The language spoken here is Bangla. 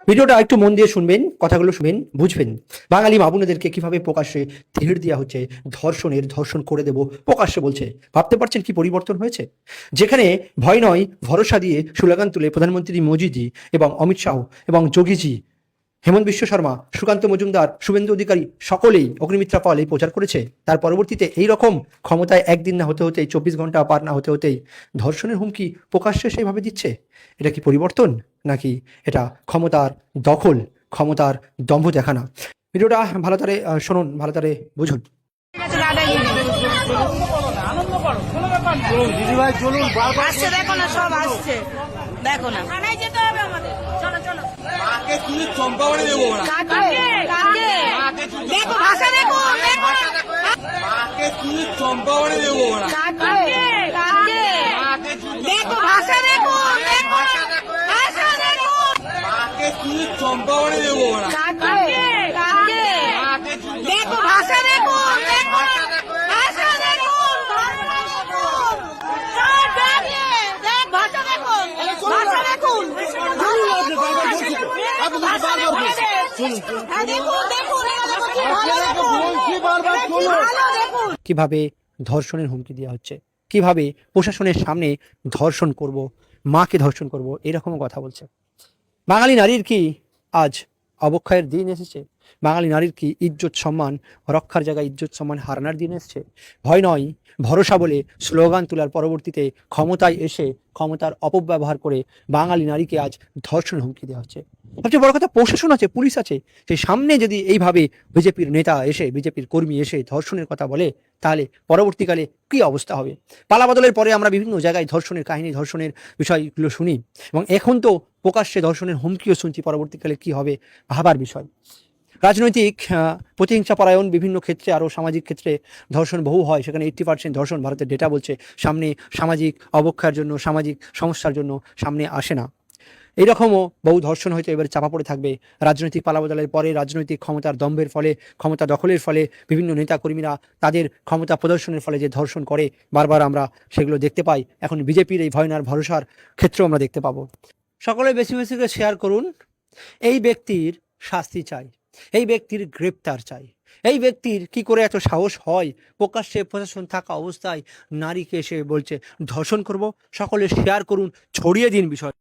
ভিডিওটা একটু মন দিয়ে শুনবেন, কথাগুলো শুনবেন, বুঝবেন। বাঙালি মা বোনেদেরকে কিভাবে প্রকাশ্যে ধীর দেওয়া হচ্ছে, ধর্ষণ করে দেব প্রকাশ্যে বলছে। ভাবতে পারছেন কি পরিবর্তন হয়েছে? যেখানে ভয় নয় ভরসা দিয়ে স্লোগান তুলে প্রধানমন্ত্রী মোদিজি এবং অমিত শাহ এবং যোগীজি, হেমন্ত বিশ্ব শর্মা, সুকান্ত মজুমদার, শুভেন্দু অধিকারী সকলেই অগ্নিমিত্রা পাল এই প্রচার করেছে। তার পরবর্তীতে এই রকম ক্ষমতায় একদিন না হতে হতেই 24 ঘন্টা পার না হতে হতেই ধর্ষণের হুমকি প্রকাশ্যে সেইভাবে দিচ্ছে। এটা কি পরিবর্তন, নাকি এটা ক্ষমতার দখল, ক্ষমতার দম্ভ দেখানা? ভিডিওটা ভালো করে শুনুন, ভালো করে বুঝুন। আসছে, দেখো না, সব আসছে, দেখো না। থানায় যেতে হবে আমাদের, চলো চলো। মাকে তুই চম্পাবড়ি দেবো না। কাকে দেখো, ভাষা দেখো, মাকে তুই চম্পাবড়ি দেবো না। কাকে দেখো, ভাষা দেখো, ভাষা দেখো। মাকে তুই চম্পাবড়ি দেবো না। কাকে দেখো, ভাষা দেখো, ভাষা দেখো। দেখ, ভাষা দেখো, ভাষা দেখুন। কিভাবে ধর্ষণের হুমকি দেওয়া হচ্ছে, কিভাবে প্রশাসনের সামনে ধর্ষণ করব, মাকে ধর্ষণ করব, এরকমও কথা বলছে। বাঙালি নারীর কি আজ অবক্ষয়ের দিন এসেছে? বাঙালি নারীর কি ইজ্জত সম্মান রক্ষার জায়গায় ইজ্জত সম্মান হারানোর দিন এসেছে? ভয় নয় ভরসা বলে স্লোগান তোলার পরবর্তীতে ক্ষমতায় এসে ক্ষমতার অপব্যবহার করে বাঙালি নারীকে আজ ধর্ষণ হুমকি দেওয়া হচ্ছে। সবচেয়ে বড় কথা, প্রশাসন আছে, পুলিশ আছে, সেই সামনে যদি এইভাবে বিজেপির নেতা এসে, বিজেপির কর্মী এসে ধর্ষণের কথা বলে, তাহলে পরবর্তীকালে কী অবস্থা হবে? পালাবদলের পরে আমরা বিভিন্ন জায়গায় ধর্ষণের কাহিনী, ধর্ষণের বিষয়গুলো শুনি, এবং এখন তো প্রকাশ্যে ধর্ষণের হুমকিও শুনছি। পরবর্তীকালে কি হবে ভাবার বিষয়। রাজনৈতিক প্রতিহিংসা পরায়ণ বিভিন্ন ক্ষেত্রে, আরও সামাজিক ক্ষেত্রে ধর্ষণ বহু হয়, সেখানে 80% ধর্ষণ ভারতের ডেটা বলছে সামনে সামাজিক অবক্ষয়ের জন্য, সামাজিক সমস্যার জন্য সামনে আসে না। এইরকমও বহু ধর্ষণ হয়তো এবার চাপা পড়ে থাকবে। রাজনৈতিক পালাবদলের পরে, রাজনৈতিক ক্ষমতার দম্ভের ফলে, ক্ষমতা দখলের ফলে বিভিন্ন নেতাকর্মীরা তাদের ক্ষমতা প্রদর্শনের ফলে যে ধর্ষণ করে, বারবার আমরা সেগুলো দেখতে পাই। এখন বিজেপির এই ভয়নার ভরসার ক্ষেত্রেও আমরা দেখতে পাবো। সকলে বেশি বেশি করে শেয়ার করুন। এই ব্যক্তির শাস্তি চাই, এই ব্যক্তির গ্রেপ্তার চাই। এই ব্যক্তির কি করে এত সাহস হয় প্রকাশ্যে প্রশাসন থাকা অবস্থায় নারীকে এসে বলছে ধর্ষণ করব? সকলে শেয়ার করুন, ছড়িয়ে দিন বিষয়।